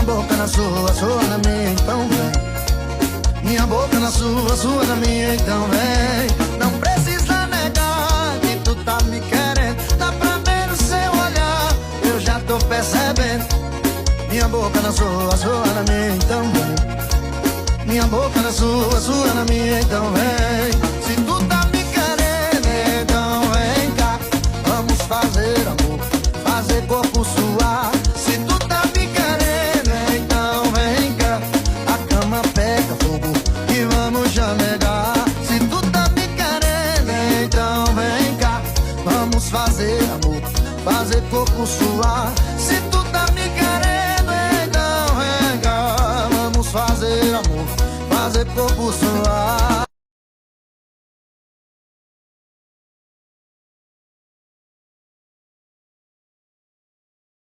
boca na sua, sua na minha, então vem. Minha boca na sua, sua na minha, então vem. Não precisa negar que tu tá me querendo. Dá pra ver no seu olhar, eu já tô percebendo. Minha boca na sua, sua na minha, então vem. Minha boca na sua, sua na minha, então vem. Se tu tá me querendo, então vem cá. Vamos fazer amor, fazer corpo suar. Se tu tá me querendo, então vem cá. A cama pega fogo e vamos chamegar. Se tu tá me querendo, então vem cá. Vamos fazer amor, fazer corpo suar. Se tu tá me querendo, então vem cá. Vamos fazer amor, fazer corpo suar.